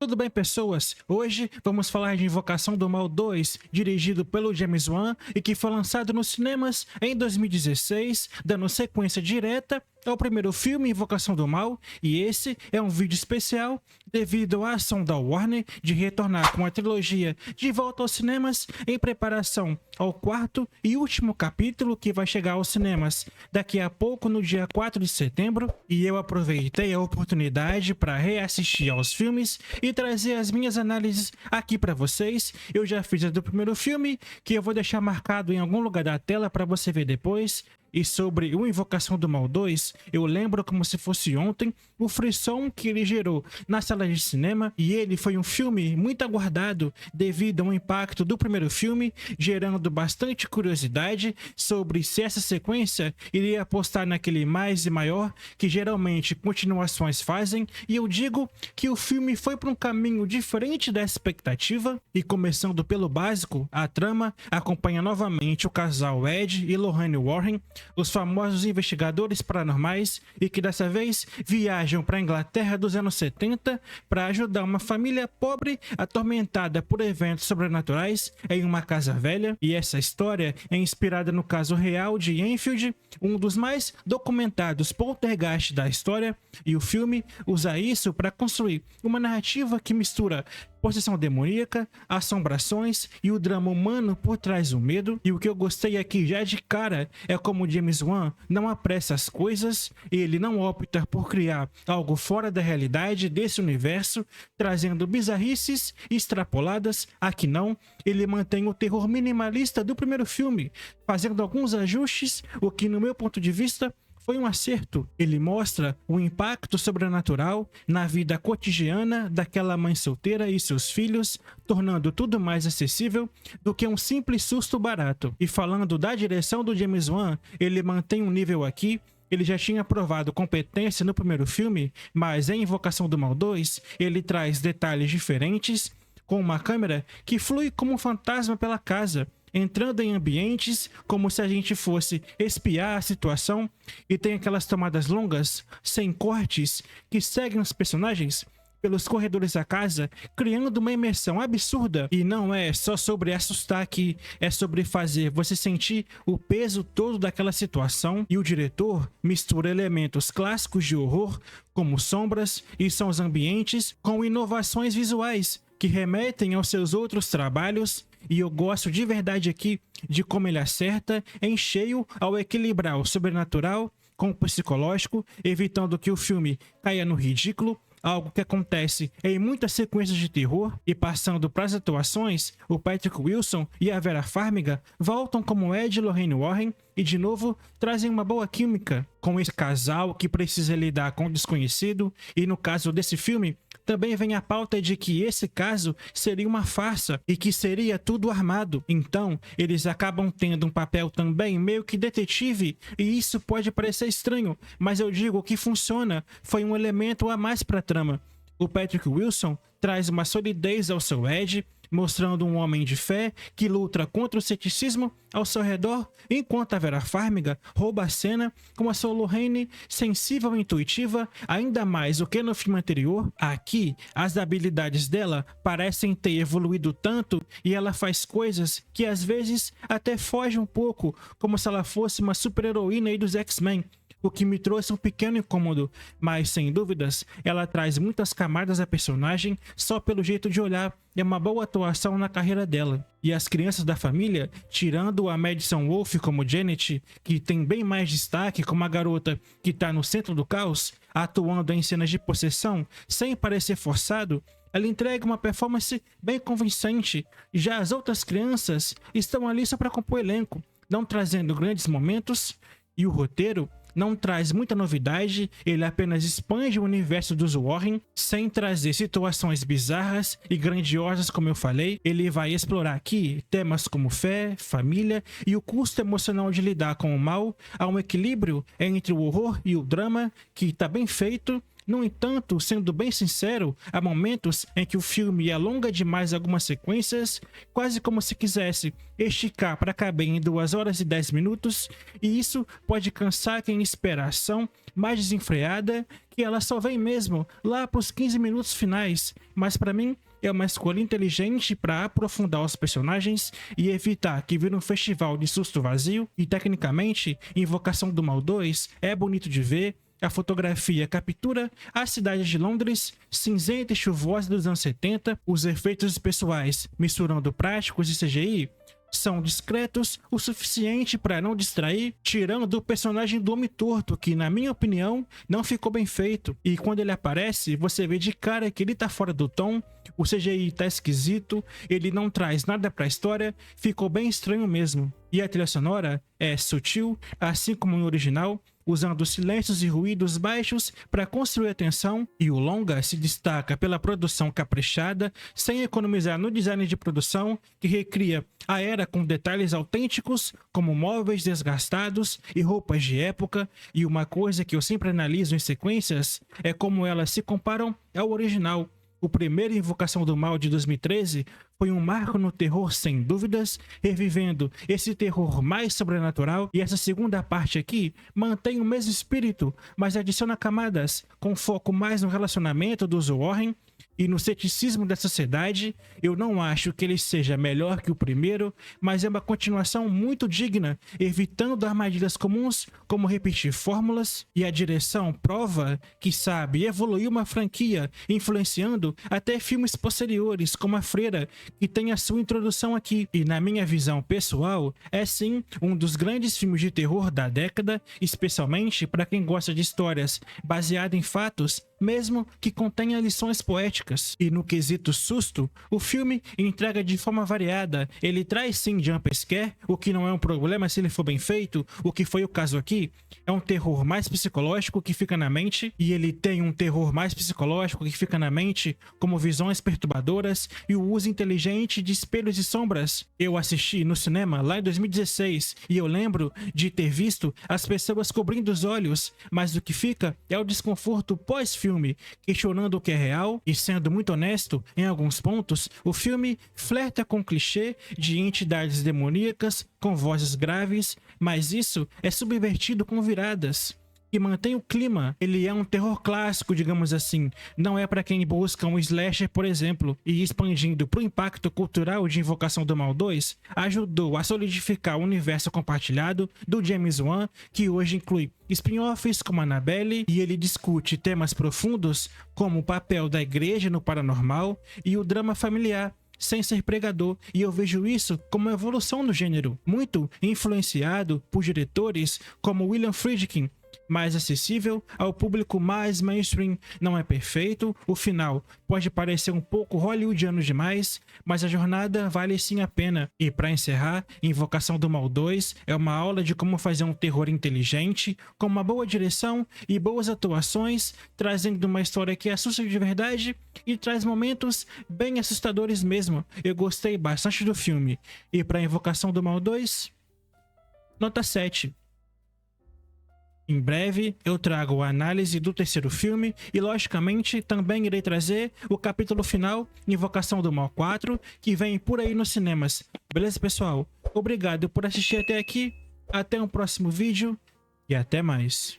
Tudo bem, pessoas? Hoje vamos falar de Invocação do Mal 2, dirigido pelo James Wan e que foi lançado nos cinemas em 2016, dando sequência direta ao primeiro filme, Invocação do Mal, e esse é um vídeo especial devido à ação da Warner de retornar com a trilogia de volta aos cinemas em preparação ao quarto e último capítulo que vai chegar aos cinemas daqui a pouco no dia 4 de setembro, e eu aproveitei a oportunidade para reassistir aos filmes e trazer as minhas análises aqui para vocês. Eu já fiz a do primeiro filme, que eu vou deixar marcado em algum lugar da tela para você ver depois. E sobre o Invocação do Mal 2, eu lembro como se fosse ontem o frisson que ele gerou na sala de cinema, e ele foi um filme muito aguardado devido ao impacto do primeiro filme, gerando bastante curiosidade sobre se essa sequência iria apostar naquele mais e maior que geralmente continuações fazem, e eu digo que o filme foi para um caminho diferente da expectativa, e começando pelo básico, a trama acompanha novamente o casal Ed e Lorraine Warren, os famosos investigadores paranormais, e que dessa vez viajam para a Inglaterra dos anos 70 para ajudar uma família pobre atormentada por eventos sobrenaturais em uma casa velha. E essa história é inspirada no caso real de Enfield, um dos mais documentados poltergeist da história, e o filme usa isso para construir uma narrativa que mistura possessão demoníaca, assombrações e o drama humano por trás do medo. E o que eu gostei aqui já de cara é como James Wan não apressa as coisas, ele não opta por criar algo fora da realidade desse universo, trazendo bizarrices extrapoladas. Aqui não, ele mantém o terror minimalista do primeiro filme, fazendo alguns ajustes, o que no meu ponto de vista foi um acerto. Ele mostra o impacto sobrenatural na vida cotidiana daquela mãe solteira e seus filhos, tornando tudo mais acessível do que um simples susto barato. E falando da direção do James Wan, ele mantém um nível aqui. Ele já tinha provado competência no primeiro filme, mas em Invocação do Mal 2, ele traz detalhes diferentes, com uma câmera que flui como um fantasma pela casa, entrando em ambientes como se a gente fosse espiar a situação, e tem aquelas tomadas longas, sem cortes, que seguem os personagens pelos corredores da casa, criando uma imersão absurda. E não é só sobre assustar aqui, é sobre fazer você sentir o peso todo daquela situação. E o diretor mistura elementos clássicos de horror, como sombras e sons ambientes, com inovações visuais que remetem aos seus outros trabalhos. E eu gosto de verdade aqui de como ele acerta em cheio ao equilibrar o sobrenatural com o psicológico, evitando que o filme caia no ridículo, algo que acontece em muitas sequências de terror. E passando para as atuações, o Patrick Wilson e a Vera Farmiga voltam como Ed e Lorraine Warren, e de novo trazem uma boa química com esse casal que precisa lidar com o desconhecido. E no caso desse filme, também vem a pauta de que esse caso seria uma farsa e que seria tudo armado. Então, eles acabam tendo um papel também meio que detetive, e isso pode parecer estranho, mas eu digo que funciona, foi um elemento a mais para a trama. O Patrick Wilson traz uma solidez ao seu Ed, mostrando um homem de fé que luta contra o ceticismo ao seu redor, enquanto a Vera Farmiga rouba a cena com a sua Lorraine sensível e intuitiva, ainda mais do que no filme anterior. Aqui, as habilidades dela parecem ter evoluído tanto, e ela faz coisas que às vezes até fogem um pouco, como se ela fosse uma super-heroína aí dos X-Men, o que me trouxe um pequeno incômodo, mas sem dúvidas ela traz muitas camadas à personagem só pelo jeito de olhar. É uma boa atuação na carreira dela. E as crianças da família, tirando a Madison Wolfe como Janet, que tem bem mais destaque como a garota que está no centro do caos, atuando em cenas de possessão sem parecer forçado, ela entrega uma performance bem convincente. Já as outras crianças estão ali só para compor elenco, não trazendo grandes momentos. E o roteiro não traz muita novidade, ele apenas expande o universo dos Warren, sem trazer situações bizarras e grandiosas como eu falei. Ele vai explorar aqui temas como fé, família e o custo emocional de lidar com o mal. Há um equilíbrio entre o horror e o drama que está bem feito. No entanto, sendo bem sincero, há momentos em que o filme alonga demais algumas sequências, quase como se quisesse esticar para caber em 2 horas e 10 minutos, e isso pode cansar quem espera a ação mais desenfreada, que ela só vem mesmo lá pros 15 minutos finais, mas para mim é uma escolha inteligente para aprofundar os personagens e evitar que vire um festival de susto vazio. E tecnicamente, Invocação do Mal 2 é bonito de ver. A fotografia captura a cidade de Londres, cinzenta e chuvosa dos anos 70. Os efeitos pessoais, misturando práticos e CGI, são discretos o suficiente para não distrair, tirando o personagem do Homem Torto, que na minha opinião não ficou bem feito. E quando ele aparece, você vê de cara que ele tá fora do tom, o CGI tá esquisito, ele não traz nada pra história, ficou bem estranho mesmo. E a trilha sonora é sutil, assim como no original, usando silêncios e ruídos baixos para construir a tensão, e o longa se destaca pela produção caprichada, sem economizar no design de produção, que recria a era com detalhes autênticos, como móveis desgastados e roupas de época. E uma coisa que eu sempre analiso em sequências é como elas se comparam ao original. O primeiro Invocação do Mal de 2013 foi um marco no terror sem dúvidas, revivendo esse terror mais sobrenatural, e essa segunda parte aqui mantém o mesmo espírito, mas adiciona camadas com foco mais no relacionamento dos Warren e no ceticismo da sociedade. Eu não acho que ele seja melhor que o primeiro, mas é uma continuação muito digna, evitando armadilhas comuns como repetir fórmulas, e a direção prova que sabe evoluir uma franquia, influenciando até filmes posteriores como A Freira, que tem a sua introdução aqui. E na minha visão pessoal, é sim um dos grandes filmes de terror da década, especialmente para quem gosta de histórias baseadas em fatos, mesmo que contenha lições poéticas. E no quesito susto, o filme entrega de forma variada. Ele traz sim jump scare, o que não é um problema se ele for bem feito, o que foi o caso aqui. É um terror mais psicológico que fica na mente, e ele tem um terror mais psicológico que fica na mente, como visões perturbadoras e o uso inteligente de espelhos e sombras. Eu assisti no cinema lá em 2016, e eu lembro de ter visto as pessoas cobrindo os olhos, mas o que fica é o desconforto pós-filme, questionando o que é real. E sendo muito honesto, em alguns pontos, o filme flerta com o clichê de entidades demoníacas com vozes graves, mas isso é subvertido com viradas que mantém o clima. Ele é um terror clássico, digamos assim. Não é para quem busca um slasher, por exemplo. E expandindo para o impacto cultural de Invocação do Mal 2, ajudou a solidificar o universo compartilhado do James Wan, que hoje inclui spin-offs como Annabelle, e ele discute temas profundos como o papel da igreja no paranormal e o drama familiar, sem ser pregador. E eu vejo isso como uma evolução no gênero, muito influenciado por diretores como William Friedkin, mais acessível ao público mais mainstream. Não é perfeito, o final pode parecer um pouco hollywoodiano demais, mas a jornada vale sim a pena. E para encerrar, Invocação do Mal 2 é uma aula de como fazer um terror inteligente, com uma boa direção e boas atuações, trazendo uma história que assusta de verdade e traz momentos bem assustadores mesmo. Eu gostei bastante do filme. E para Invocação do Mal 2, nota 7. Em breve eu trago a análise do terceiro filme e, logicamente, também irei trazer o capítulo final, Invocação do Mal 4, que vem por aí nos cinemas. Beleza, pessoal? Obrigado por assistir até aqui, até um próximo vídeo e até mais.